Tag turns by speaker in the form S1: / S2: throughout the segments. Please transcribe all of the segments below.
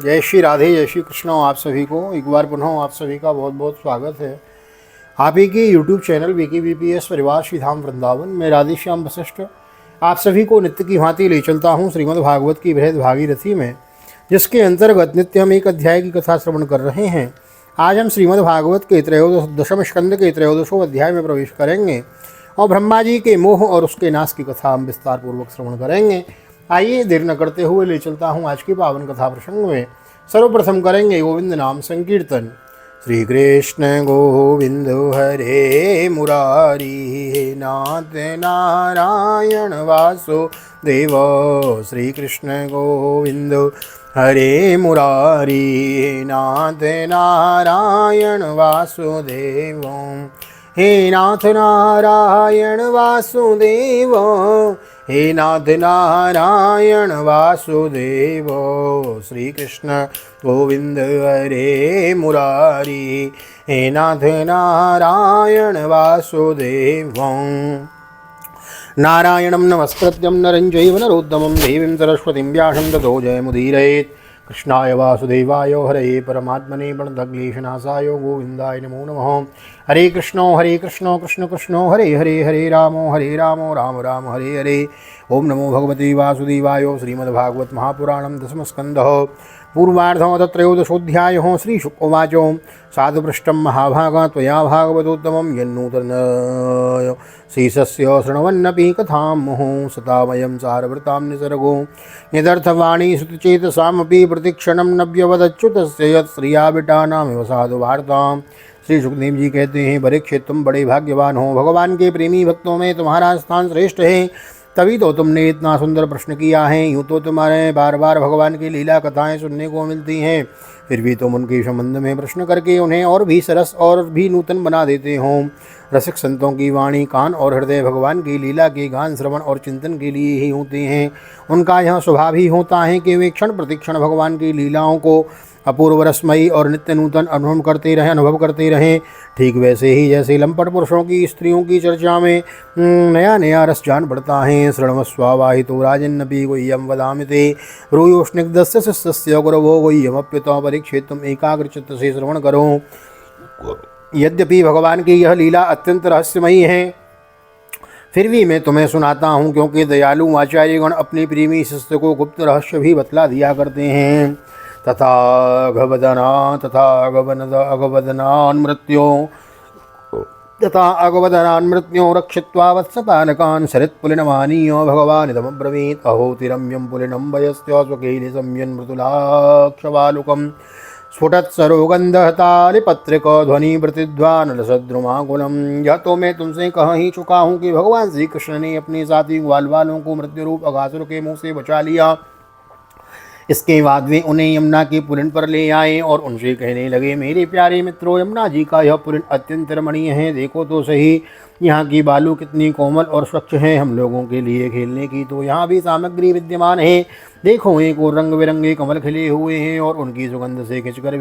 S1: जय श्री राधे, जय श्री कृष्ण। आप सभी को एक बार पुनः आप सभी का बहुत बहुत स्वागत है। आप ही के यूट्यूब चैनल वीके वीपीएस परिवार श्री धाम वृंदावन में राधेश्याम वशिष्ठ आप सभी को नित्य की भांति ले चलता हूँ श्रीमद् भागवत की बृहद भागीरथी में, जिसके अंतर्गत नित्य हम एक अध्याय की कथा श्रवण कर रहे हैं। आज हम श्रीमद् भागवत के दशम स्कंद के 13वें अध्याय में प्रवेश करेंगे और ब्रह्मा जी के मोह और उसके नाश की कथा हम विस्तार पूर्वक श्रवण करेंगे। आइए देर न करते हुए ले चलता हूँ आज की पावन कथा प्रसंग में। सर्वप्रथम करेंगे गोविंद नाम संकीर्तन। श्री कृष्ण गोविंद हरे मुरारी, नाथ नारायण वासो देव। श्री कृष्ण गोविंद हरे मुरारी, नाथ नारायण वासुदेव। हे नाथ नारायण वासुदेव, हे नाथ नारायण वासुदेव। श्री कृष्ण गोविंद हरे मुरारी, हे नाथ नारायण वासुदेव। नारायणं नमस्कृत्यं नरं चैव नरोत्तमं देवीं सरस्वतीं व्यासं ततो जयमुदीरयेत्। कृष्णाय वासुदेवाय हरे परमात्मने प्रणतक्लेशनाशाय गोविंदाय नमो नमः। हरे कृष्ण कृष्ण कृष्ण हरे हरे, हरे राम राम राम हरे हरे। ओम नमो भगवते वासुदेवाय। श्रीमद्भागवत महापुराणं दशमस्कन्धः पूर्वार्धः तत्रयोदशोऽध्यायः। श्रीशुक उवाच साधुपृष्ठं महाभागा त्वया भागवतोत्तमं यन्नूतन शेषस्य शृण्वन्नपि कथां मुहुः सता वयं सारवृतां निसर्गो यदर्थवाणी श्रुतचेतसामपि प्रतिक्षणं नव्यवदच्युतस्य यत् श्रियाविटानामिव साधुवार्ताम्। श्री सुखदेव जी कहते हैं, परीक्षित तुम बड़े भाग्यवान हो, भगवान के प्रेमी भक्तों में तुम्हारा स्थान श्रेष्ठ है, तभी तो तुमने इतना सुंदर प्रश्न किया है। यूँ तो तुम्हारे बार बार भगवान की लीला कथाएं सुनने को मिलती हैं, फिर भी तुम उनके संबंध में प्रश्न करके उन्हें और भी सरस और भी नूतन बना देते हो। रसिक संतों की वाणी, कान और हृदय भगवान की लीला के गान श्रवण और चिंतन के लिए ही होते हैं। उनका यह स्वभाव ही होता है कि वे क्षण प्रतिक्षण भगवान की लीलाओं को अपूर्व रसमयी और नित्य नूतन अनुभव करते रहें। ठीक वैसे ही जैसे लंपट पुरुषों की स्त्रियों की चर्चा में नया नया रस जान पड़ता है। शृण्वस्वावाहितो राजन्नपि गुह्यं वदामिते ब्रूयोष्णिग्धस्य शिष्यस्य गुरवो गुह्यमप्युतो। परीक्षित तुम एकाग्रचित्त से श्रवण करो। यद्यपि भगवान की यह लीला अत्यंत रहस्यमयी है, फिर भी मैं तुम्हें सुनाता हूँ, क्योंकि दयालु आचार्यगण अपने प्रेमी शिष्य को गुप्त रहस्य भी बतला दिया करते हैं। तथा अगवदनान् मृत्यो रक्षित्वा वत्सपालकान् सरित्पुलिनमानीय भगवानिदमब्रवीत्। अहोतिरम्यं पुलिनं वयस्य स्वकीलिसंयन् मृदुलाक्षवालुकं स्फुटत्सरोगन्धहतालिपत्रिकध्वनिप्रतिध्वानलसद्रुमाकुलं। यह तो मैं तुमसे कह ही चुका हूँ कि भगवान श्री कृष्ण ने अपने साथी ग्वाल वालों को मृत्यु रूप अघासुर के मुँह से बचा लिया। इसके बाद वे उन्हें यमुना के पुलिन पर ले आए और उनसे कहने लगे, मेरे प्यारे मित्रों, यमुना जी का यह पुलिन अत्यंत रमणीय है। देखो तो सही, यहाँ की बालू कितनी कोमल और स्वच्छ है। हम लोगों के लिए खेलने की तो यहाँ भी सामग्री विद्यमान है। देखो, एक और रंग बिरंगे कमल खिले हुए हैं और उनकी सुगंध से खिंचकर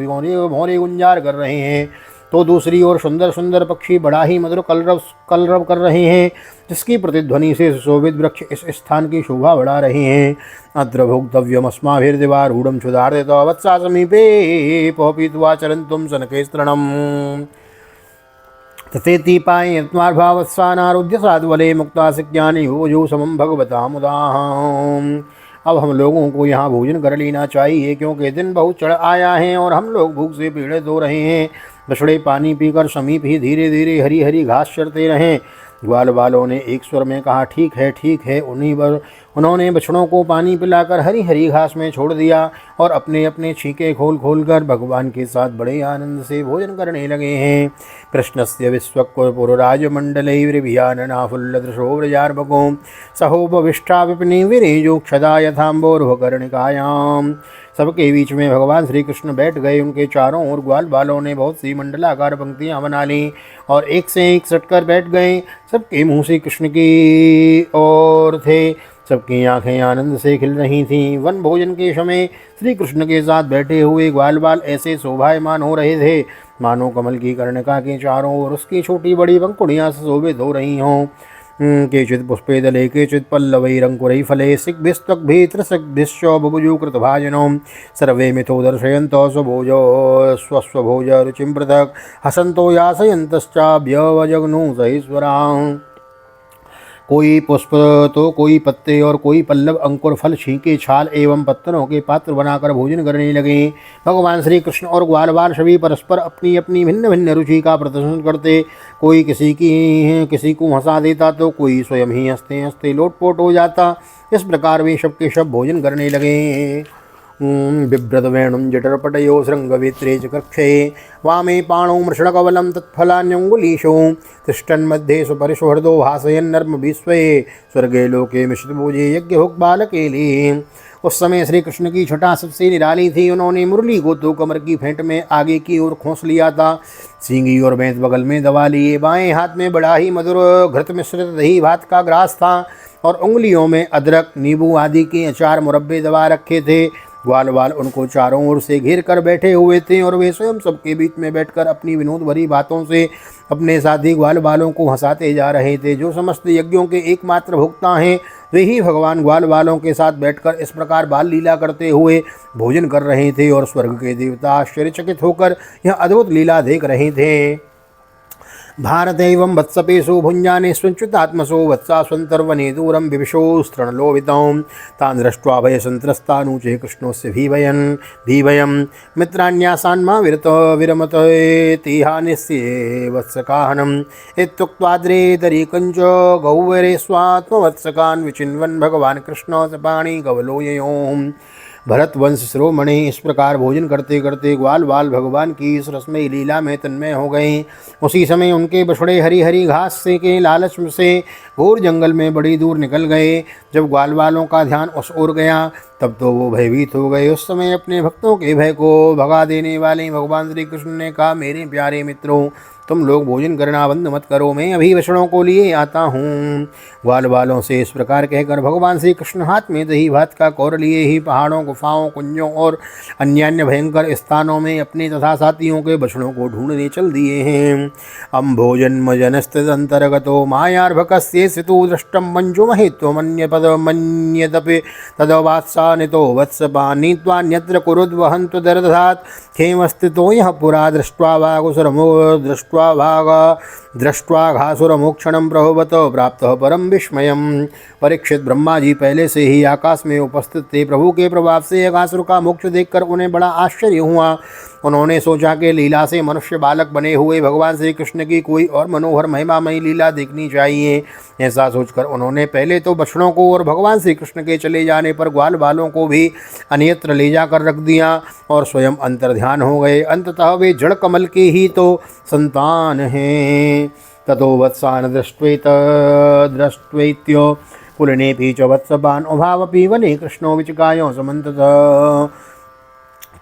S1: भौरे गुंजार कर रहे हैं। तो दूसरी ओर सुंदर सुंदर पक्षी बड़ा ही मधुर कलरव कर रहे हैं, जिसकी प्रतिध्वनि से सुशोभित वृक्ष इस स्थान की शोभा बढ़ा रहे हैं। अत्र भोक्तव्यमस्माभिर्दिवारूढ़ं क्षुधार्दितो वत्सा समीपे पौपीत्वा चरन्तुं सनकेस्तृणम् तथेति पायत्मार्भावत्सानारुध्य साधुवले मुक्ता सिज्ञानि भोजो समं भगवता मुदाहम्। अब हम लोगों को यहाँ भोजन कर लेना चाहिए, क्योंकि दिन बहुत चढ़ आया है और हम लोग भूख से पीड़ित हो रहे हैं। बछड़े पानी पीकर समीप ही धीरे धीरे हरी हरी घास चरते रहें। ग्वाल वालों ने एक स्वर में कहा, ठीक है ठीक है। उन्होंने बछड़ों को पानी पिलाकर हरी हरी घास में छोड़ दिया और अपने अपने छींके खोल कर भगवान के साथ बड़े आनंद से भोजन करने लगे हैं। कृष्णस्य विश्वक्पुराजमण्डलैर्विभियाननाफुल्लदृशो व्रजार्भको सहोपविष्टा विपिने विरेजो क्षदा यथाम्बोर्भकर्णिकायां। सबके बीच में भगवान श्री कृष्ण बैठ गए। उनके चारों ओर ग्वाल बालों ने बहुत सी मंडलाकार पंक्तियां बना लीं और एक से एक सटकर बैठ गए। सबके मुंह से कृष्ण की ओर थे। सबकी आंखें आनंद से खिल रही थीं। वन भोजन के समय श्री कृष्ण के साथ बैठे हुए ग्वाल बाल ऐसे शोभायमान हो रहे थे मानो कमल की कर्णिका के चारों ओर उसकी छोटी बड़ी पंखुड़ियां सुशोभित हो रही हों। केचित् पुष्पेदले केचित् पल्लवैरङ्कुरैफले सिग्भिस्त्वग्भिस्त्रसग्भिश्च बुभुजूकृतभाजनौ सर्वे मिथो दर्शयन्तः स्वभोजो स्वस्वभोज रुचिं पृथक् हसन्तो यासयन्तश्चाभ्यवजग्नु सहीश्वरां। कोई पुष्प तो कोई पत्ते और कोई पल्लव अंकुर फल छींके छाल एवं पत्तरों के पात्र बनाकर भोजन करने लगे। भगवान श्री कृष्ण और ग्वाल बाल सभी परस्पर अपनी अपनी भिन्न भिन्न रुचि का प्रदर्शन करते। कोई किसी को हंसा देता तो कोई स्वयं ही हंसते हंसते लोटपोट हो जाता। इस प्रकार वे सबके सब भोजन करने लगे। बिभ्रत वेणुं जठरपटयो शृङ्गवेत्रे च कक्षे वामे पाणौ मृषणकवलं तत्फलान्यङ्गुलीशौ तिष्ठन्मध्ये सुपरिसुहृदो भासयन्नर्मभिस्वे स्वर्गे लोके मिश्रितभुजे यज्ञभुक् बालकेली। उस समय श्री कृष्ण की छटा सबसे निराली थी। उन्होंने मुरली को तो कमर की फेंट में आगे की ओर खोस लिया था, सींगी और भैंस बगल में दबा लिए। बाएं हाथ में बड़ा ही मधुर घृत मिश्रित दही भात का ग्रास था और उंगलियों में अदरक नींबू आदि के अचार मुरब्बे दबा रखे थे। ग्वाल बाल उनको चारों ओर से घेर कर बैठे हुए थे और वे स्वयं सबके बीच में बैठकर अपनी विनोद भरी बातों से अपने साथी ग्वाल बालों को हंसाते जा रहे थे। जो समस्त यज्ञों के एकमात्र भोक्ता हैं वे ही भगवान ग्वाल बालों के साथ बैठकर इस प्रकार बाल लीला करते हुए भोजन कर रहे थे और स्वर्ग के देवता आश्चर्यचकित होकर यह अद्भुत लीला देख रहे थे। भारत एवं वत्सपेशो भुंजाने स्वच्युतात्मसो वत्सा स्वंतर्वने दूरम विविशो स्तृणलोभितौं तान् दृष्ट्वा भयसंत्रस्तानुचे कृष्णोस्य भीभयं मित्रान्यासान्मा विरमतेतिहानिस्ये वत्सकाहनम् इत्युक्त्वाद्रेतरीकञ्च गौवरे स्वात्मवत्सकान् विचिन्वन् भगवान् कृष्णो सपाणि गवलोययोम्। भरत वंश शिरोमणि इस प्रकार भोजन करते करते ग्वाल बाल भगवान की इस रसमयी लीला में तन्मय हो गए। उसी समय उनके बछड़े हरी हरी घास से के लालच से घोर जंगल में बड़ी दूर निकल गए। जब ग्वाल बालों का ध्यान उस ओर गया तब तो वो भयभीत हो गए। उस समय अपने भक्तों के भय को भगा देने वाले भगवान श्री कृष्ण ने कहा, मेरे प्यारे मित्रों, तुम लोग भोजन करना बंद मत करो, मैं अभी बछड़ों को लिए आता हूँ। ग्वाल बालों से इस प्रकार कहकर भगवान श्री कृष्ण हाथ में दही भात का कौर लिए ही पहाड़ों, गुफाओं, कुंजों और अन्यान्य भयंकर स्थानों में अपने तथा साथियों के बछड़ों को ढूंढने चल दिए हैं। अम्भोजन्मजनस्थितन्तर्गतो मायार्भकस्य सितु दृष्टं मञ्जुमहित्वमन्यपदमन्यदपि तदवात्सानितो वत्सपानीत्वान्यत्र कुरुद्वहन्तु दर्दधात् खेमस्थितो यः पुरा दृष्ट्वा वागुसुरमो दृष्ट्वा घासुरमोक्षणं प्रभुवत प्राप्त परम विस्मयम्। परीक्षित, ब्रह्मा जी पहले से ही आकाश में उपस्थित थे। प्रभु के प्रभाव से घासुर का मोक्ष देखकर उन्हें बड़ा आश्चर्य हुआ। उन्होंने सोचा कि लीला से मनुष्य बालक बने हुए भगवान श्री कृष्ण की कोई और मनोहर महिमामयी लीला देखनी चाहिए। ऐसा सोचकर उन्होंने पहले तो बछड़ों को और भगवान श्री कृष्ण के चले जाने पर ग्वाल बालों को भी अन्यत्र ले जाकर रख दिया और स्वयं अंतर्ध्यान हो गए। अंततः वे जड़ कमल के ही तो संतान हैं। ततो वत्सान दृष्ट्वेत्यो पुलनेपि च वत्सपान् उभावपि वने कृष्णो विचिकायो समन्ततः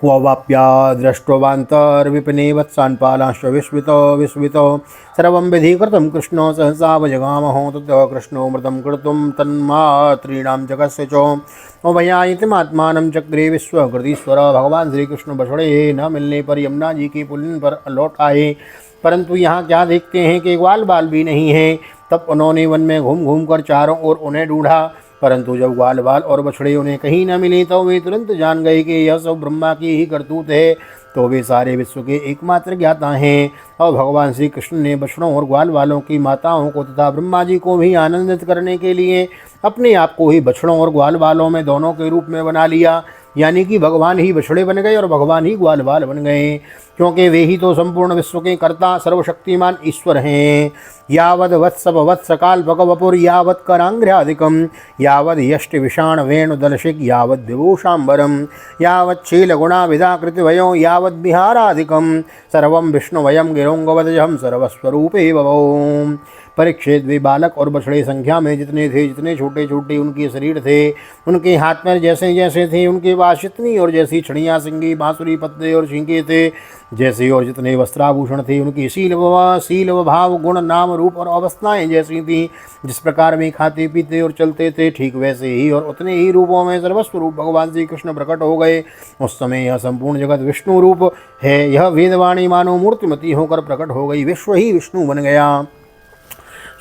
S1: क्व वाप्या दृष्ट्वान्तर्विपिने वत्सान् पालांश्च विस्मितो सर्वं विधिकृतं कृष्णो सहसा वजगामहो ततः कृष्णो मृतं कर्तुं तन्मातॄणां जगस्य च उभयायितमात्मानं चक्रे विश्वकृतीश्वर। भगवान श्री कृष्ण बछड़े न मिलने पर यमुना जी की पुलिन पर लौट आए, परंतु यहाँ क्या देखते हैं कि ग्वाल बाल भी नहीं है। तब उन्होंने वन में घूम घूम कर चारों ओर उन्हें ढूंढा, परंतु जब ग्वाल बाल और बछड़े उन्हें कहीं न मिले तो वे तुरंत जान गए कि यह सब ब्रह्मा की ही करतूत है। तो वे सारे विश्व के एकमात्र ज्ञाता हैं। और भगवान श्री कृष्ण ने बछड़ों और ग्वाल बालों की माताओं को तथा ब्रह्मा जी को भी आनंदित करने के लिए अपने आप को ही बछड़ों और ग्वाल बालों में दोनों के रूप में बना लिया। यानी कि भगवान ही बछड़े बन गए और भगवान ही ग्वाल बाल बन गए, क्योंकि वे ही तो संपूर्ण विश्व के कर्ता सर्वशक्तिमान ईश्वर हैं। यावद वत्सप वत्सकाल्पक वपुर यावत् करांग्र्यादिकम यावद यष्टि विषाण वेणुदलशिक यावद विभूषाम्बरम यावत् शीलगुणा विदाकृतिवयो यावद बिहारादिकम सर्वं विष्णुवयं गिरोंगवदजहं सर्वस्वरूपे भवौ। परीक्षित, वे बालक और बछड़े संख्या में जितने थे, जितने छोटे छोटे उनके शरीर थे, उनके हाथ पैर जैसे जैसे थे, उनके पास जितनी और जैसी छड़ियाँ, सिंगी, बांसुरी, पत्ते और छिंके थे, जैसे और जितने वस्त्राभूषण थे, उनकी शील व भाव, गुण, नाम, रूप और अवस्थाएं जैसी थी। जिस प्रकार वे खाते पीते और चलते थे, ठीक वैसे ही और उतने ही रूपों में सर्वस्वरूप भगवान श्री कृष्ण प्रकट हो गए। उस समय यह संपूर्ण जगत विष्णु रूप है। यह वेदवाणी मानो मूर्तिमती होकर प्रकट हो गई। विश्व ही विष्णु बन गया।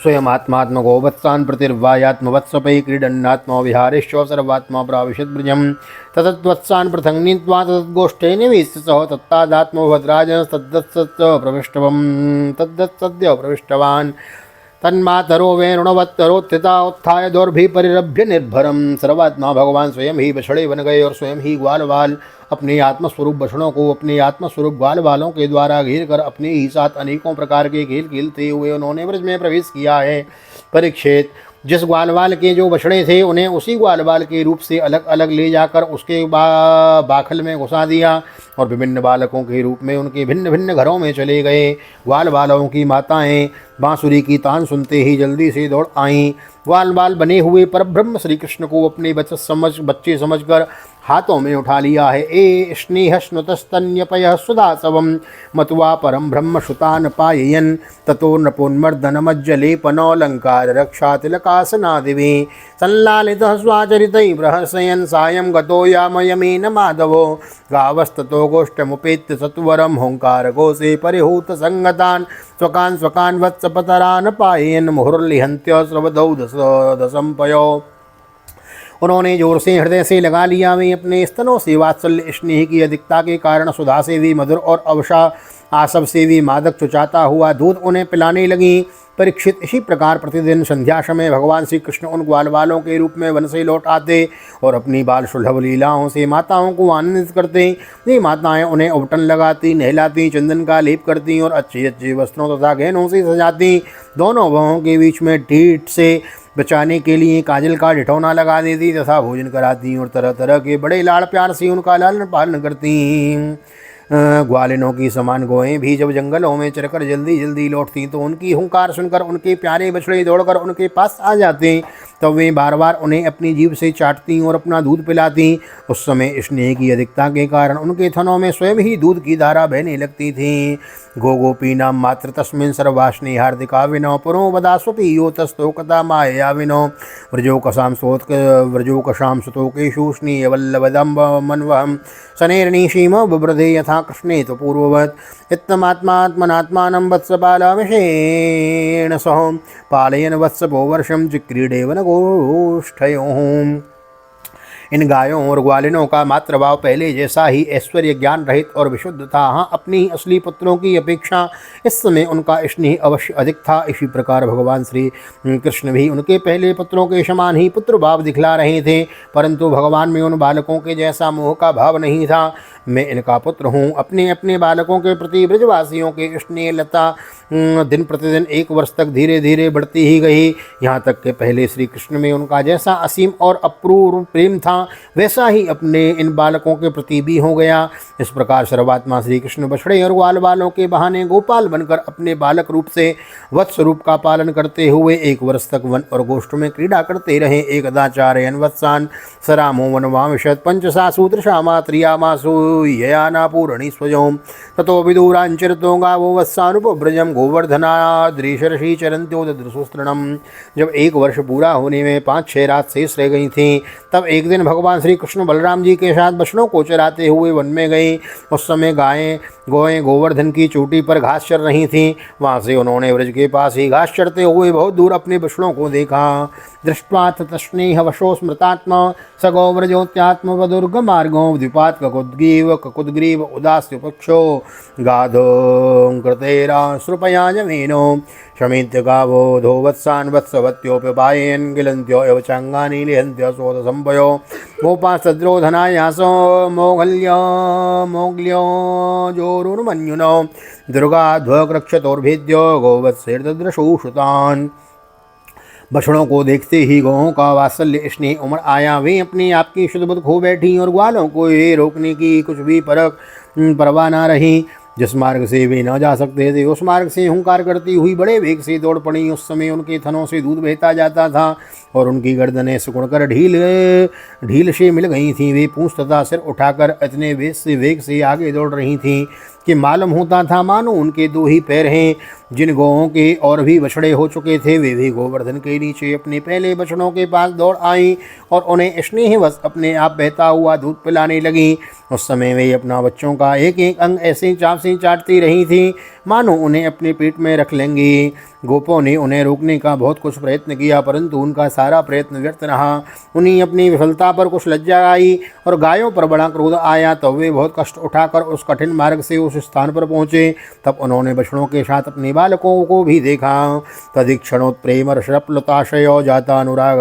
S1: स्वयं आत्मात्मको वत्सान् प्रतिर्वायात्मवत्सपै क्रीडन्नात्मा विहारेश्व सर्वात्मा प्राविशद्ब्रजं ततद्वत्सान् पृथङ् नीत्वा तद्गोष्ठे निवेश्य सः तत्तादात्मभद्राजन् तद्दत्सद्य प्रविष्टवान् तन्मातरो वेणुवत्तरोत्थिता उत्थाय दौर्भि परिरभ्य निर्भरम। सर्वात्मा भगवान स्वयं ही बछड़े बन गए और स्वयं ही ग्वाल वाल अपने आत्मस्वरूप बछड़ों को अपने आत्मस्वरूप ग्वाल वालों के द्वारा घेर कर अपने ही साथ अनेकों प्रकार के खेल खेलते हुए उन्होंने ब्रज में प्रवेश किया है। परीक्षित, जिस ग्वालवाल के जो बछड़े थे उन्हें उसी ग्वालवाल के रूप से अलग अलग ले जाकर उसके बाखल में घुसा दिया और विभिन्न बालकों के रूप में उनके भिन्न भिन्न घरों में चले गए। ग्वालवालों की माताएं बांसुरी की तान सुनते ही जल्दी से दौड़ आईं। ग्वालवाल बने हुए परब्रह्म श्री कृष्ण को अपने बच्चे समझकर हाथों में उठा लिया है। ए स्नेह स्नुतस्तन्यपय सुदासवम मत्वा परम ब्रह्म श्रुतान पाययन ततो नपोन्मर्दनमज्जलेपनोलंकार रक्षा तिलकासनादिवे संलालितः स्वाचरितैः प्रहर्षयन् सायं गतो यामयमेन माधवो गावस्ततो गोष्ठमुपेत्य सत्वरं होंकार घोषे परिहूत संगतान् स्वकान् वत्सपतरान् पाययन् मुहुर्लिहन्त्य स्रवधौ दशम पयो। उन्होंने जोर से हृदय से लगा लिया। वे अपने स्तनों से वात्सल्य स्नेह की अधिकता के कारण सुधा से भी मधुर और अवशा आसव से भी मादक चुचाता हुआ दूध उन्हें पिलाने लगी। परीक्षित, इसी प्रकार प्रतिदिन संध्या समय भगवान श्री कृष्ण उन ग्वालवालों के रूप में वन से लौट आते और अपनी बाल सुलभ लीलाओं से माताओं को आनंदित करते। ये माताएं उन्हें अवटन लगाती, नहलाती, चंदन का लेप करती और अच्छे अच्छे वस्त्रों तथा गहनों से सजाती। दोनों भवों के बीच में ढीठ से बचाने के लिए काजल का ढिठौना लगा देती तथा भोजन कराती और तरह तरह के बड़े लाड़ प्यार से उनका लालन पालन करती। ग्वालिनों की समान गोएं भी जब जंगलों में चरकर जल्दी जल्दी लौटती तो उनकी हुंकार सुनकर उनके प्यारे बछड़े दौड़कर उनके पास आ जाते। तब वे बार बार उन्हें अपनी जीभ से चाटती और अपना दूध पिलाती। उस समय स्नेह की अधिकता के कारण उनके थनों में स्वयं ही दूध की धारा बहने लगती थी। गोपीनां मात्र तस्मिन् सर्वास्नि हार्दिका विनो पुरो वदास्वपि यो तस्तोकता माया विनो व्रजोकशां सुतोकेषु स्नेहवल्लभदम्बमन्वहं शनैर्निशीम बिभ्रदे यथा कृष्णे तु पूर्ववत् इत्थमात्मात्मनात्मानं वत्सपालविषेण सह पालयन् वत्सपो वर्षं चिक्रीडे वनगोष्ठयोः। इन गायों और ग्वालिनों का मातृभाव पहले जैसा ही ऐश्वर्य ज्ञान रहित और विशुद्ध था। हाँ, अपनी असली पुत्रों की अपेक्षा इस समय उनका स्नेह अवश्य अधिक था। इसी प्रकार भगवान श्री कृष्ण भी उनके पहले पुत्रों के समान ही पुत्र भाव दिखला रहे थे, परंतु भगवान में उन बालकों के जैसा मोह का भाव नहीं था। मैं इनका पुत्र हूँ। अपने अपने बालकों के प्रति ब्रजवासियों के स्नेह लता दिन प्रतिदिन 1 वर्ष तक धीरे धीरे बढ़ती ही गई। यहाँ तक कि पहले श्री कृष्ण में उनका जैसा असीम और अपूर्व प्रेम था वैसा ही अपने इन बालकों के प्रति भी हो गया। इस प्रकार सर्वात्मा श्री कृष्ण बछड़े और ग्वाल वालों के बहाने गोपाल बनकर अपने बालक रूप से वत्स रूप का पालन करते हुए 1 वर्ष तक वन और गोष्ठ में क्रीड़ा करते रहे। एकदाचार्यन वत्सान सरामो वनवांशत पंचसासूत्रशामात्रियामासु ययाना पूर्णी स्वजोम ततो विदूरांचरतो गावो वत्सानुपव्रजम गोवर्धनाद्रीशर्षि चरन्त्यो ददृशुस्तृणम। जब 1 वर्ष पूरा होने में 5-6 रात शेष रह गई थीं, तब एक दिन भगवान श्री कृष्ण बलराम जी के साथ बछड़ों को चराते हुए वन में गए। उस समय गोएं गोवर्धन की चोटी पर घास चर रही थीं। वहाँ से उन्होंने ब्रज के पास ही घास चरते हुए बहुत दूर अपने बछड़ों को देखा। दृष्ट्वा तस्नेह वशो स्मृतात्मा स गौव्रजोत्यात्मवदुर्ग मार्गो द्विपात ककुद्ग्रीव उदास्य पक्षो गाधो कृतेरा श्रुपया जमीनो शमित्य गावो धो वत्सान वत्सवत्योप्यपायन गिलन्त्यो एव चांगानि लिहन्त्य सोद संपयो गोपासद्रोधनायासो मोगल्यो जोरुर्मन्युनो दुर्गाध्वकृक्षतोर्भेद्यो गोवत्सेर्दृशुश्रुतान्। बछड़ों को देखते ही गौओं का वात्सल्य स्नेह उमड़ आया। वे अपने आप की शुद्ध बुद्ध खो बैठी और ग्वालों को ये रोकने की कुछ भी परवाह न रही। जिस मार्ग से वे न जा सकते थे उस मार्ग से हुंकार करती हुई बड़े वेग से दौड़ पड़ी। उस समय उनके थनों से दूध बहता जाता था और उनकी गर्दनें सिकुड़कर ढील से मिल गई थीं। वे पूंछ तथा सिर उठाकर इतने वेग से आगे दौड़ रही थीं कि मालूम होता था मानो उनके 2 ही पैर हैं। जिन गौओं के और भी बछड़े हो चुके थे वे भी गोवर्धन के नीचे अपने पहले बछड़ों के पास दौड़ आईं और उन्हें स्नेहवश अपने आप बहता हुआ दूध पिलाने लगी। उस समय वे अपना बच्चों का एक एक अंग ऐसे चाव से चाटती रही थी मानो उन्हें अपने पेट में रख लेंगी। गोपों ने उन्हें रोकने का बहुत कुछ प्रयत्न किया, परंतु उनका सारा प्रयत्न व्यर्थ रहा। उन्हें अपनी विफलता पर कुछ लज्जा आई और गायों पर बड़ा क्रोध आया। तब वे बहुत कष्ट उठाकर उस कठिन मार्ग से उस स्थान पर पहुँचे। तब उन्होंने बछड़ों के साथ अपने बालकों को भी देखा। तदीक्षणोत्प्रेमर्षप्लुताशयो जाता अनुराग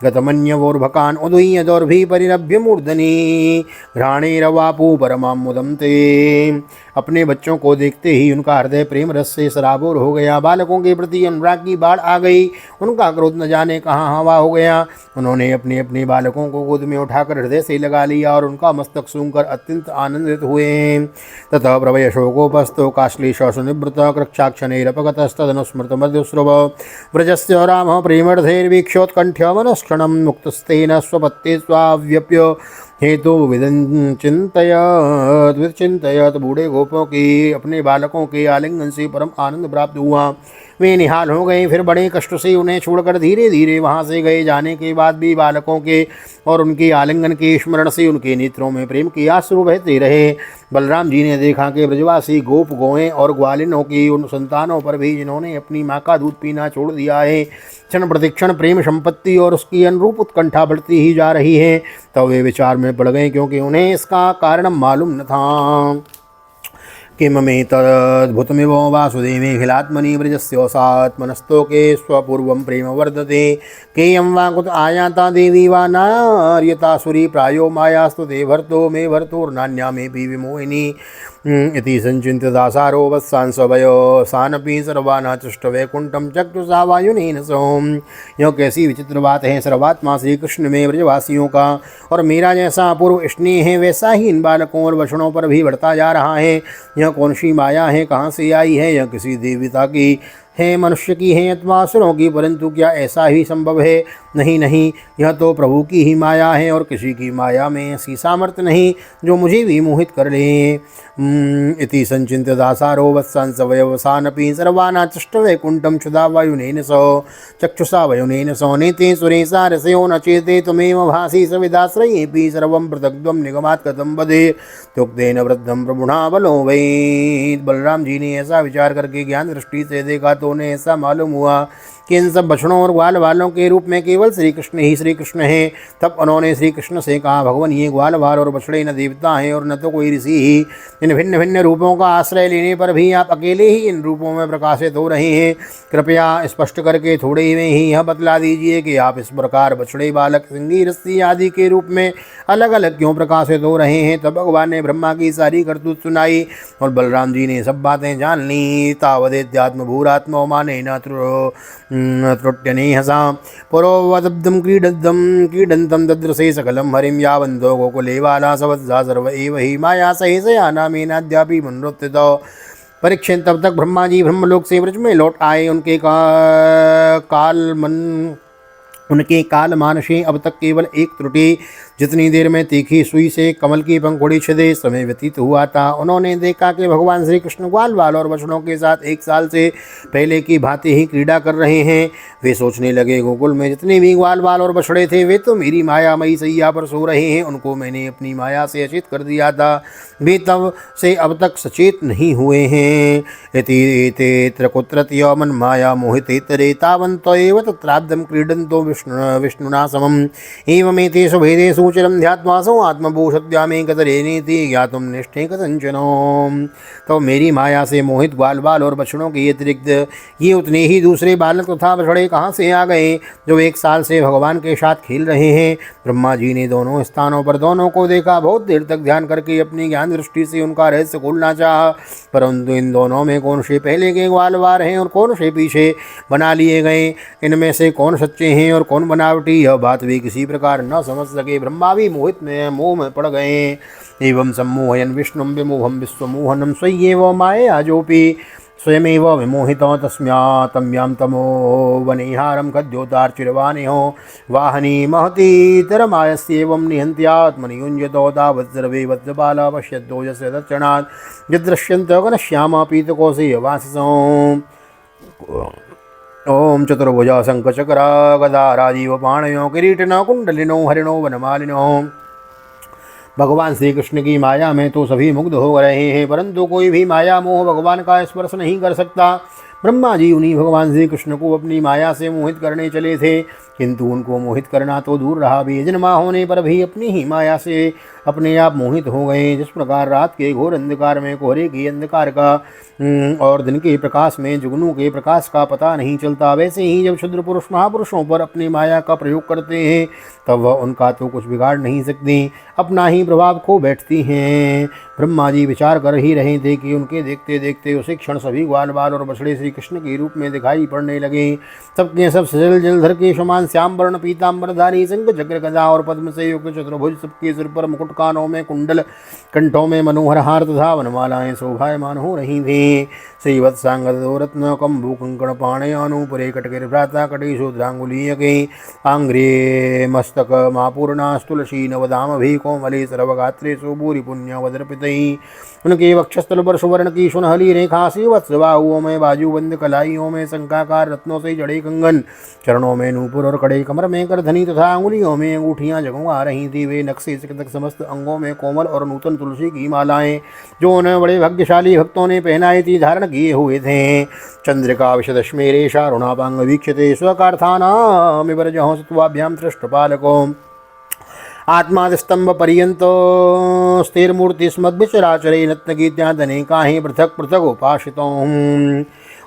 S1: गतमन्यवोर्भकान् उदुह्य परिरभ्य मूर्धनि घ्राणेरवापु परमां मुदं ते। अपने बच्चों को देखते ही उनका हृदय प्रेम रस से सराबोर हो गया। बालकों के प्रति अनुराग की बाढ़ आ गई। उनका क्रोध न जाने कहाँ हवा हो गया। उन्होंने अपने अपने बालकों को गोद में उठाकर हृदय से लगा लिया और उनका मस्तक सूंघकर अत्यंत आनंदित हुए। ततः प्रभय शोकोपस्थो काश्लीशो सुनिवृत कृक्षाक्षणैरपगतस्तदनुस्मृत मध्युस्रव व्रजस्य रामः प्रेमर्धैर्वीक्षोत्कण्ठ्य मनस्क्षणं मुक्तस्तेन स्वपत्ते स्वाव्यप्य हेतु विचिंतयत बूढ़े गोपों की अपने बालकों के आलिंगन से परम आनंद प्राप्त हुआ। वे निहाल हो गए। फिर बड़े कष्ट से उन्हें छोड़कर धीरे धीरे वहाँ से गए। जाने के बाद भी बालकों के और उनके आलिंगन के स्मरण से उनके नेत्रों में प्रेम के आंसू बहते रहे। बलराम जी ने देखा कि ब्रजवासी गोप गोएं और ग्वालिनों की उन संतानों पर भी जिन्होंने अपनी माँ का दूध पीना छोड़ दिया है, क्षण प्रतिक्षण प्रेम संपत्ति और उसकी अनुरूप उत्कंठा बढ़ती ही जा रही है। तब वे विचार में पड़ गए, क्योंकि उन्हें इसका कारण मालूम न था। किममेतद्भुतमिव वासुदेवेऽखिलात्मनि ब्रजस्योऽसात्मनस्तोके स्वपूर्वं प्रेम वर्धते। केयं वा कुत आयाता देवी वा नार्यतासुरी प्रायो मायास्तु ते भर्तो मे भर्तोर्नान्या मेऽपि विमोहिनी इति संचिन्त्य दासारो वत्सांसवयो सानपि सर्वानाचष्ट वैकुंठम चक्षुषा वायुनेन सोम। यह कैसी विचित्र बात है। सर्वात्मा श्री कृष्ण में ब्रजवासियों का और मेरा जैसा अपूर्व स्नेह है, वैसा ही इन बालकों और वचनों पर भी बढ़ता जा रहा है। यह कौन सी माया है, कहाँ से आई है? यह किसी देवता की है, मनुष्य की है अथवा असुरों की? परंतु क्या ऐसा ही संभव है? नहीं नहीं, यह तो प्रभु की ही माया है और किसी की माया में ऐसी सामर्थ्य नहीं जो मुझे भी मोहित कर ले। इति संचिन्त्य दासारो वत्सांसवयवसानपि सर्वानाचष्ट वैकुंठम क्षुधा वायुनेन सो चक्षुषा वयुनेन सो नेते सुरेशा रसयो न चेते त्वमेव भासि सविदाश्रयेऽपि सर्वं पृथग्त्वं निगमात् कथं वदे त्युक्तेन वृद्धं प्रभुना बलो वै। बलराम जी ने ऐसा विचार करके ज्ञान दृष्टि से देखा तो उन्हें ऐसा मालूम हुआ कि इन सब बछड़ों और ग्वाल वालों के रूप में केवल श्री कृष्ण ही श्री कृष्ण हैं। तब उन्होंने श्री कृष्ण से कहा, भगवान, ये ग्वाल वाल और बछड़े न देवता हैं और न तो कोई ऋषि ही। इन भिन्न भिन्न रूपों का आश्रय लेने पर भी आप अकेले ही इन रूपों में प्रकाशित हो रहे हैं। कृपया स्पष्ट करके थोड़े में ही यह बतला दीजिए कि आप इस प्रकार बछड़े, बालक, सिंगी, रस्सी आदि के रूप में अलग अलग क्यों प्रकाशित हो रहे हैं। तब भगवान ने ब्रह्मा की सारी करतूत सुनाई और बलराम जी ने सब बातें जान ली। तावदेत्यात्म भूरात्मो माने न त्रुट्यनेहसा पुरोवदब्धं क्रीडन्तं ददृशे सकलं हरिं यावन्तो गोकुले बाला सवत्सा सर्व एव हि माया सहेशयाना मेनाद्यापि मनुरुत्थितो। परीक्षित तब तक ब्रह्मा जी ब्रह्मलोक से ब्रज में लौट आए। उनके काल मानसे अब तक केवल एक त्रुटि, जितनी देर में तीखी सुई से कमल की पंखुड़ी छिदे समय व्यतीत हुआ था। उन्होंने देखा कि भगवान श्री कृष्ण ग्वाल वाल और बछड़ों के साथ एक साल से पहले की भांति ही क्रीड़ा कर रहे हैं। वे सोचने लगे, गोकुल में जितने भी ग्वाल वाल और बछड़े थे वे तो मेरी मायामयी सैया पर सो रहे हैं। उनको मैंने अपनी माया से अचेत कर दिया था। वे तब से अब तक सचेत नहीं हुए हैं। इति कुत्रत्य मन माया मोहितेतरे तावन्तो एव तत्राब्धं क्रीडन्तो विष्णुना समम् एवमेतेषु भेदेषु चिरं ध्यात्वासो आत्मभूषद्यामे कतरेनेति ज्ञातुं निष्ठे कथंचनो। तो मेरी माया से मोहित ग्वाल बाल और बछड़ों के अतिरिक्त ये उतने ही दूसरे बालक तथा बछड़े कहाँ से आ गए जो एक साल से भगवान के साथ खेल रहे हैं। ब्रह्मा जी ने दोनों स्थानों पर दोनों को देखा। बहुत देर तक ध्यान करके अपनी ज्ञान दृष्टि से उनका रहस्य खोलना चाहा, परंतु इन दोनों में कौन से पहले के ग्वाल वार हैं और कौन से पीछे बना लिए गए, इनमें से कौन सच्चे हैं और कौन बनावटी, यह बात भी किसी प्रकार न समझ सके। ब्रह्मा भी मोहित में मोह में पड़ गए। एवं सम्मोहयन विष्णुं विमोहं विश्वमोहनं स्वय्येव मायया जोपि स्वयमेव विमोहितो तस्म्यां तमो वनेहारं खद्योतार्चिरवाणिहो वाहनी महतीतरमायस्येवं निहन्त्यात्मनि युञ्जतो तावत्सर्वे वत्सबाला पश्यद्दोजस्य दक्षिणात् यदृश्यन्तो घनश्यामा पीतकोशे वाससो। ओम चतुर्भुजा शंखचक्रा गदा राजीव पाणयो किरीटिनो कुंडलिनो हरिणो वनमालिनो भगवान श्री कृष्ण की माया में तो सभी मुग्ध हो रहे हैं, परंतु कोई भी माया मोह भगवान का स्पर्श नहीं कर सकता। ब्रह्मा जी उन्हीं भगवान श्री कृष्ण को अपनी माया से मोहित करने चले थे, किंतु उनको मोहित करना तो दूर रहा, बेजन्मा होने पर भी अपनी ही माया से अपने आप मोहित हो गए। जिस प्रकार रात के घोर अंधकार में कोहरे के अंधकार का और दिन के प्रकाश में जुगनू के प्रकाश का पता नहीं चलता, वैसे ही जब क्षुद्र पुरुष महापुरुषों पर अपनी माया का प्रयोग करते हैं तब वह उनका तो कुछ बिगाड़ नहीं सकती, अपना ही प्रभाव खो बैठती हैं। ब्रह्मा जी विचार कर ही रहे थे कि उनके देखते देखते उसी क्षण सभी ग्वाल बाल और बछड़े श्री कृष्ण के रूप में दिखाई पड़ने लगे। सबके सब सजल जलधर के समान श्याम वर्ण पीताम्बरधारी, शंख चक्र गदा और पद्म से युक्त चतुर्भुज, सबके सिर पर मुकुट, कानों में कुंडल, कंठों में मनोहर हार तथा वनमालाएं शोभायमान हो रही थी। श्रीवत्सांगदो रत्न कम्बु कंकण पाणयानुपरे कटकिर भ्राता कटे शूद्रांगुलीयके आंग्रे मस्तक मापूर्णास्तुलसी नवदामभि कोमले सर्वगात्रे सुभूरि पुण्यवदर्पितैः। उनके वक्षस्थल पर सुवर्ण की सुनहली रेखा, श्रीवत्स बाहुओं में बाजूबंद कलाइयों में शंखाकार रत्नों से जड़े कंगन, चरणों में नूपुर और कड़े, कमर में करधनी तथा अंगुलियों में अंगूठियां जगमगा रही थी। वे नक्शे से तक समस्त अंगों में कोमल और नूतन तुलसी की मालाएं जो उन्हें बड़े भाग्यशाली भक्तों ने पहनाई थी धारण किए हुए थे। चंद्रिका विशदश्मेरे शारुणापांग वीक्षते स्वकार्थानामिवर्जहो सत्वाभ्याम तृष्टपालको आत्मास्तंभ पर्यंत स्थिरमूर्ति स्मद्भिचराचरे नत्नगीत्यादने काहे पृथक पृथक उपासितों।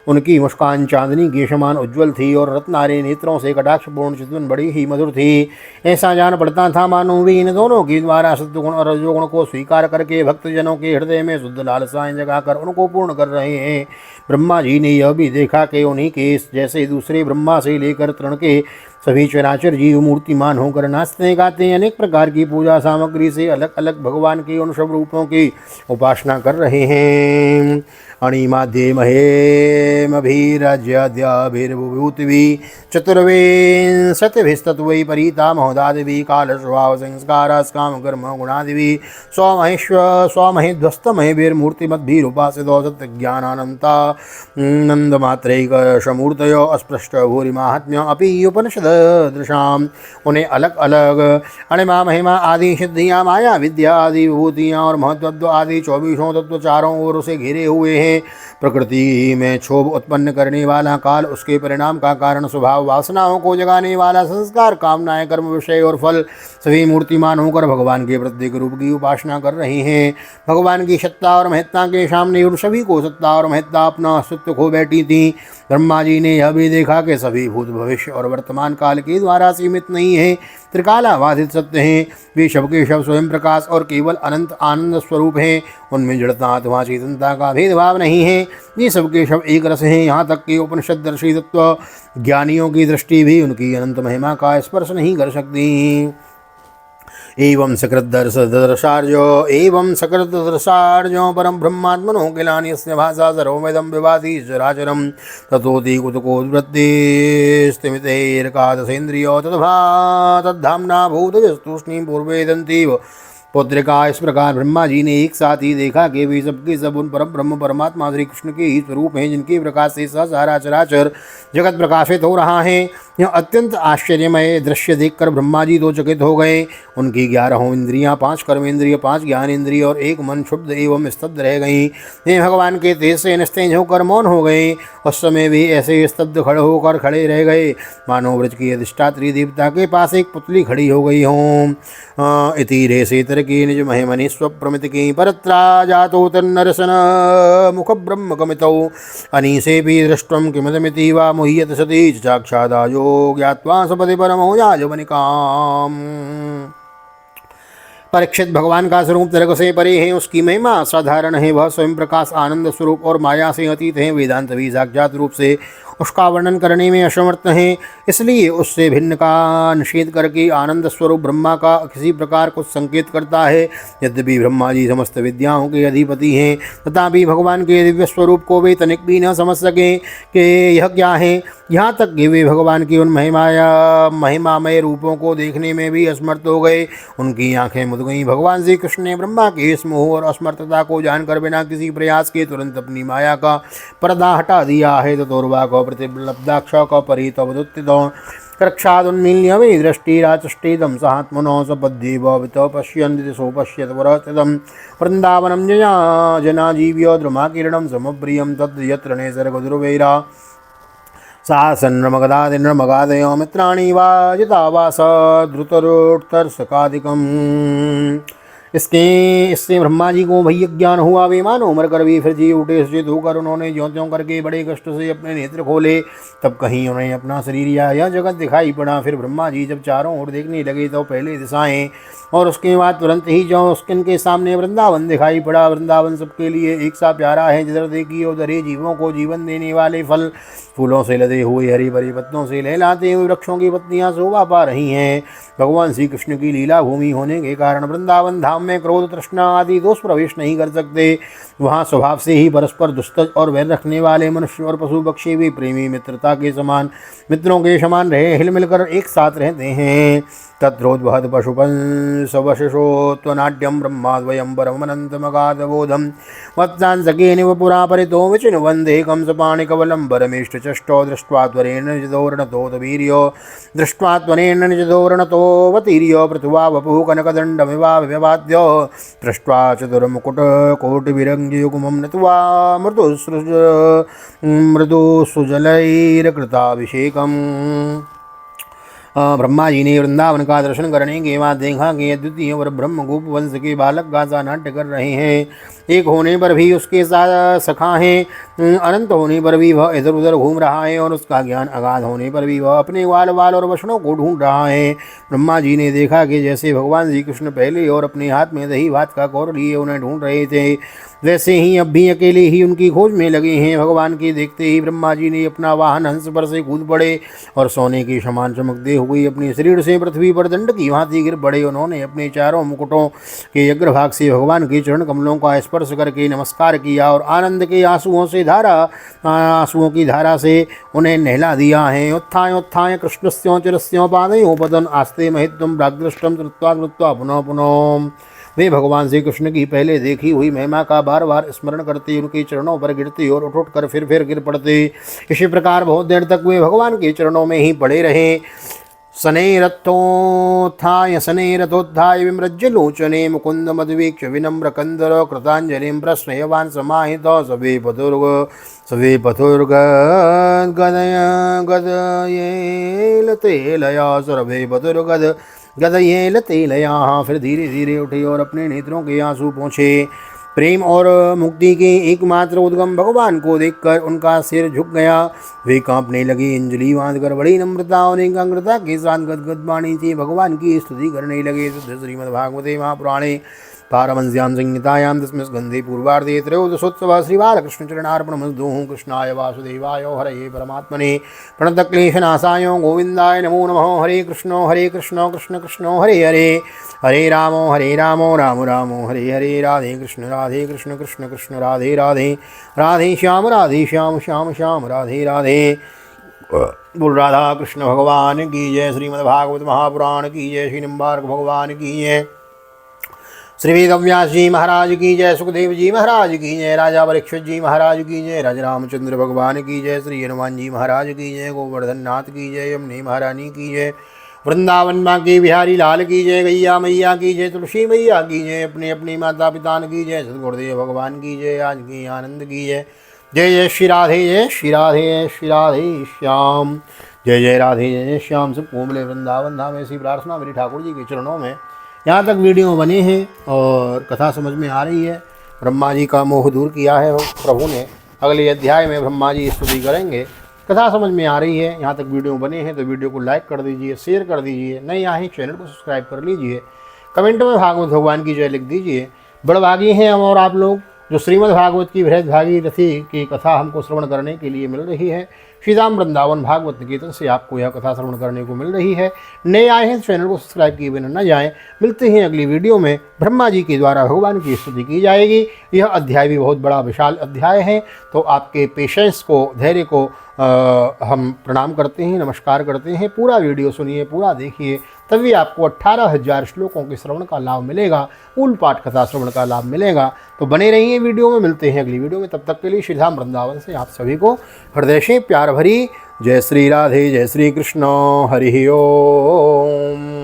S1: उनकी मुस्कान चांदनी के समान उज्ज्वल थी और रत्नारे नेत्रों से कटाक्षपूर्ण चितवन बड़ी ही मधुर थी। ऐसा जान पड़ता था मानो वे इन दोनों के द्वारा सत्वगुण और रजोगुण को स्वीकार करके भक्तजनों के हृदय में शुद्ध लालसाएं जगाकर उनको पूर्ण कर रहे हैं। ब्रह्मा जी ने यह भी देखा कि उन्हीं के जैसे दूसरे ब्रह्मा से लेकर तृण के सभी चराचर जीव मूर्तिमान होकर नाचते गाते अनेक प्रकार की पूजा सामग्री से अलग अलग भगवान के उन सब रूपों की उपासना कर रहे हैं। अणिमाध्ये महेमभिराज्याद्याभिर्भूतिभिः चतुर्विंशतिभिस्तत्त्वै परिता महोदादिभिः कालस्वभाव संस्कारास्काम कर्म गुणादिभिः स्वमहेध्वस्तमहेभिर्मूर्तिमद्भिरुपासितो सत्यज्ञानानन्ता नन्दमात्रैकशमूर्तयो अस्पृष्ट भूरिमाहात्म्य अपि उपनिषदृशाम्। उन्हें अलग अलग अणिमा महिमा आदि सिद्धियाँ, माया विद्या आदि विभूतियाँ और महत्व आदि 24 तत्व चारों ओर से घिरे हुए हैं। प्रकृति में क्षोभ उत्पन्न करने वाला काल, उसके परिणाम का कारण स्वभाव, वासनाओं को जगाने वाला संस्कार, कामनाएं, कर्म, विषय और फल, सभी मूर्तिमान होकर भगवान के प्रत्येक रूप की उपासना कर रहे हैं। भगवान की सत्ता और महत्ता के सामने उन सभी को सत्ता और महत्ता अपना अस्तित्व खो बैठी थी। ब्रह्मा जी ने यह भी देखा कि सभी भूत भविष्य और वर्तमान काल के द्वारा सीमित नहीं है, त्रिकालाबाधित सत्य हैं। वे सबके सब स्वयं प्रकाश और केवल अनंत आनंद स्वरूप हैं। उनमें जड़ता अथवा चेतनता का भेदभाव नहीं है। ये सबके सब एक रस हैं। यहाँ तक कि उपनिषद दर्शी तत्व ज्ञानियों की दृष्टि भी उनकी अनंत महिमा का स्पर्श नहीं कर सकती। एवं सकृदर्शार्यो परम ब्रह्मात्मनो किलान्यस्य भाषा सर्वमिदं विभाति चराचरं ततोति कुतकोद्वृत्तिस्तिमितैर्कादशेन्द्रियो तद्धाम्ना भूतजस्तूष्णीं पूर्वेदन्तीव पौत्रिका। इस प्रकार ब्रह्मा जी ने एक साथ ही देखा कि वे सबके सब उन परम ब्रह्म परमात्मा श्री कृष्ण के ही स्वरूप हैं, जिनके प्रकाश से सारा चराचर जगत प्रकाशित हो रहा है। यह अत्यंत आश्चर्यमय दृश्य देखकर ब्रह्मा जी तो चकित हो गए। उनकी 11 इंद्रियां, 5 कर्मेंद्रिय, 5 ज्ञानेंद्रिय और 1 मन क्षुब्ध एवं स्तब्ध रह गईं। वे भगवान के तेज से निस्तेज होकर मौन हो गए। उस समय भी ऐसे स्तब्ध खड़े रह गए मानो ब्रज की अधिष्ठात्री देवता के पास एक पुतली खड़ी हो गई हों। इति रेसेतर की निज महिमनि स्वप्रमित की परत्रा जातो तन्नरसन मुख ब्रह्म कमितौ अनीसे भी दृष्टम किमदमिति वा मुह्यत सती साक्षादायो ज्ञात्वा सपदि परमो याजवनिकाम। परीक्षित भगवान का स्वरूप तर्क से परे है, उसकी महिमा असाधारण है। वह स्वयं प्रकाश, आनंद स्वरूप और माया से अतीत है। वेदांत भी साक्षात रूप से उसका वर्णन करने में असमर्थ हैं, इसलिए उससे भिन्न का निषेध करके आनंद स्वरूप ब्रह्मा का किसी प्रकार कुछ संकेत करता है। यद्यपि ब्रह्मा जी समस्त विद्याओं के अधिपति हैं, तथापि भगवान के दिव्य स्वरूप को वे तनिक भी न समझ सकें कि यह क्या है। यहाँ तक कि वे भगवान की उन महिमामय रूपों को देखने में भी असमर्थ हो गए। उनकी आंखें मुद गईं। भगवान श्री कृष्ण ने ब्रह्मा के इस मोह और असमर्थता को जानकर बिना किसी प्रयास के तुरंत अपनी माया का पर्दा हटा दिया है। तो तोरवा को प्रतिलब्धाक्ष को परितवदुत्थितो कृक्षादुन्मील्य मे दृष्टिराचष्टेदं सहात्मनो सपद्येव वित पश्यन्ति दिशो पश्यत वरचिदं वृन्दावनं जया जना जीव्य द्रुमाकिरणं समप्रियं तद् यत्र नैसर्गदुर्वैरा सासन्नमगदादिनर्मगादयो मित्राणि वाजितावास द्रुतरोत्तर्षकादिकम्। इससे ब्रह्मा जी को भैया ज्ञान हुआ, वे मानो मर कर भी फिर जी उठे। सुचित होकर उन्होंने ज्यों त्यों करके बड़े कष्ट से अपने नेत्र खोले। तब कहीं उन्हें अपना शरीर या यह जगत दिखाई पड़ा। फिर ब्रह्मा जी जब चारों ओर देखने लगे तो पहले दिशाएं और उसके बाद तुरंत ही जो उसके सामने वृंदावन दिखाई पड़ा। वृंदावन सबके लिए एक सा प्यारा है, जिधर देखिए उधर ही जीवों को जीवन देने वाले फल फूलों से लदे हुए हरी भरी पत्तों से लहलाते हुए वृक्षों की पत्तियां शोभा पा रही हैं। भगवान श्री कृष्ण की लीला भूमि होने के कारण वृंदावन धाम में क्रोध तृष्णा आदि दोष प्रवेश नहीं कर सकते। वहाँ स्वभाव से ही परस्पर दुस्तज और वैर रखने वाले मनुष्य और पशु पक्षी भी प्रेमी मित्रता के समान मित्रों के समान रहे हिल मिलकर एक साथ रहते हैं। तत्रोद्वहत पशुपंसवशोत्वनाट्यम ब्रह्माद्वयं परमनन्तमगाधबोधं वत्सांसकेन पुरा परितो विचिनुवन्दे कंसपाणिकवलं परमेष्टचष्टो दृष्ट्वा त्वरेण निजदोरणतोदवीर्यो दृष्ट्वा त्वरेण निजदोरणतोऽवतीर्यो पृथ्वा वपुः कनकदण्डमिवाभिवाद्यो दृष्ट्वा चतुर्मुकुटकोटिविरञ्जयुग्मं नत्वा मृदुसुजलैर्कृताभिषेकम्। ब्रह्मा जी ने वृंदावन का दर्शन करने के बाद देखा कि द्वितीय और ब्रह्म गोप वंश के बालक गाथा नाट्य कर रहे हैं। एक होने पर भी उसके साथ सखा है, अनंत होने पर भी वह इधर उधर घूम रहा है और उसका ज्ञान अगाध होने पर भी वह अपने वाल और वचनों को ढूंढ रहा है। ब्रह्मा जी ने देखा कि जैसे भगवान श्री कृष्ण पहले और अपने हाथ में दही भात का कौर लिए उन्हें ढूंढ रहे थे, वैसे ही अब भी अकेले ही उनकी खोज में लगे हैं। भगवान के देखते ही ब्रह्मा जी ने अपना वाहन हंस पर से कूद पड़े और सोने के समान चमकते हुए अपने शरीर से पृथ्वी पर दंड की भांति गिर पड़े। उन्होंने अपने चारों मुकुटों के अग्रभाग से भगवान के चरण कमलों का स्पर्श करके नमस्कार किया और आनंद के आंसुओं की धारा से उन्हें नहला दिया है। उत्थाय उत्थाय कृष्णस्यों चिरस्यों पादयों पतन आस्ते महित्वं प्राग्दृष्टं कृत्वा कृत्वा पुनः पुनः। वे भगवान श्री कृष्ण की पहले देखी हुई महिमा का बार बार स्मरण करते, उनके चरणों पर गिरते और उठ कर फिर गिर पड़ते। इसी प्रकार बहुत देर तक वे भगवान के चरणों में ही पड़े रहे। शनैरथोत्थाय विमृज्य लोचने मुकुंद मद्वीक्ष विनम्र कंदर कृतांजलिं प्रश्नयवान् समाहितो सवे पथुर्ग गदयेलतेलया सर्वे पथुर्गद गदयेलतेलया। फिर धीरे धीरे उठे और अपने नेत्रों के आंसू पोंछे। प्रेम और मुक्ति के एकमात्र उद्गम भगवान को देखकर उनका सिर झुक गया। वे कांपने लगे, अंजलि बांधकर बड़ी नम्रता और एकाग्रता के साथ गदगद वाणी से भगवान की स्तुति करने लगे। श्रीमद्भागवते महापुराणे पारमहंस्यां संहितायां दशमे स्कन्धे पूर्वार्धे त्रयोदशोत्सवः श्रीबालकृष्णचरणार्पणमस्तु। कृष्णाय वासुदेवाय हरये परमात्मने प्रणतक्लेशनाशाय गोविन्दाय नमो नमः। हरे कृष्ण कृष्ण कृष्ण हरे हरे, हरे राम राम राम हरे हरे। राधे कृष्ण कृष्ण कृष्ण राधे राधे, राधे श्याम श्याम श्याम राधे राधे। बोल राधा कृष्ण भगवान की जय। श्रीमद्भागवत महापुराण की जय। श्री निम्बार्क भगवान की जय। श्री वेदव्यास जी महाराज की जय। सुखदेव जी महाराज की जय। राजा परीक्षित जी महाराज की जय। राजा रामचंद्र भगवान की जय। श्री हनुमान जी महाराज की जय। गोवर्धन नाथ की जय। यमुने महारानी की जय। वृंदावन माँ के बिहारी लाल की जय। गैया मैया की जय। तुलसी मैया की जय। अपने अपने माता पिता की जय। सदगुरुदेव भगवान की जय। आज की आनंद की जय। जय जय श्री राधे, जय श्री राधे, जय श्री राधे श्याम। जय जय राधे, जय श्याम। सबको मिले वृंदावन धाम। ऐसी प्रार्थना मेरी ठाकुर जी के चरणों में। यहाँ तक वीडियो बने हैं और कथा समझ में आ रही है। ब्रह्मा जी का मोह दूर किया है प्रभु ने। अगले अध्याय में ब्रह्मा जी स्तुति करेंगे। कथा समझ में आ रही है, यहाँ तक वीडियो बने हैं तो वीडियो को लाइक कर दीजिए, शेयर कर दीजिए। नए आए चैनल को सब्सक्राइब कर लीजिए। कमेंट में भागवत भगवान की जय लिख दीजिए। बड़भागी हैं हम और आप लोग जो श्रीमद् भागवत की बृहद भागीरथी की कथा हमको श्रवण करने के लिए मिल रही है। श्रीधाम वृंदावन भागवत निकेतन से आपको यह कथा श्रवण करने को मिल रही है। नए आए हैं चैनल को सब्सक्राइब किए बिना न जाएं। मिलते हैं अगली वीडियो में। ब्रह्मा जी के द्वारा भगवान की स्तुति की जाएगी। यह अध्याय भी बहुत बड़ा विशाल अध्याय है, तो आपके पेशेंस को, धैर्य को हम प्रणाम करते हैं, नमस्कार करते हैं। पूरा वीडियो सुनिए, पूरा देखिए, तभी आपको 18,000 श्लोकों के श्रवण का लाभ मिलेगा, मूल पाठ कथा श्रवण का लाभ मिलेगा। तो बने रहिए वीडियो में, मिलते हैं अगली वीडियो में। तब तक के लिए श्री धाम वृंदावन से आप सभी को हृदय से प्यार भरी जय श्री राधे, जय श्री कृष्ण, हरि ओम।